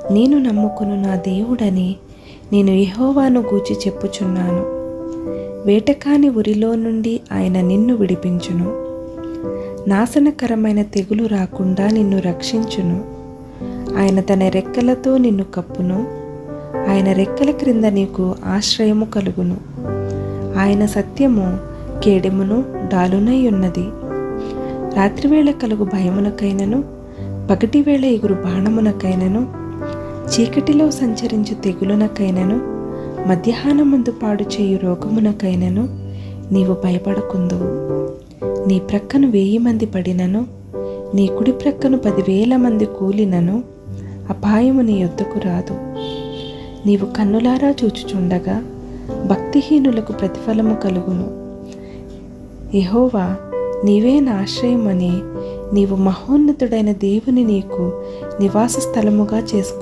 నేను నమ్ముకును నా దేవుడని నేను యెహోవాను గూర్చి చెప్పుచున్నాను. వేటకాని ఉరిలో నుండి ఆయన నిన్ను విడిపించును. నాశనకరమైన తెగులు రాకుండా నిన్ను రక్షించును. ఆయన తన రెక్కలతో నిన్ను కప్పును. ఆయన రెక్కల క్రింద నీకు ఆశ్రయము కలుగును. ఆయన సత్యము కేడెమును డాలునై ఉన్నది. రాత్రివేళ కలుగు భయమునకైనను, పగటివేళ ఎగురు బాణమునకైనను, చీకటిలో సంచరించు తెగులునకైనను, మధ్యాహ్నమందు పాడు చేయు రోగమునకైనను నీవు భయపడకుందువు. నీ ప్రక్కను 1000 మంది పడినను, నీ కుడి ప్రక్కను 10,000 మంది కూలినను అపాయము నీ యొద్దకు రాదు. నీవు కన్నులారా చూచుచుండగా భక్తిహీనులకు ప్రతిఫలము కలుగును. యెహోవా నీవే నా ఆశ్రయమని నీవు మహోన్నతుడైన దేవుని నీకు నివాస స్థలముగా చేసుకుని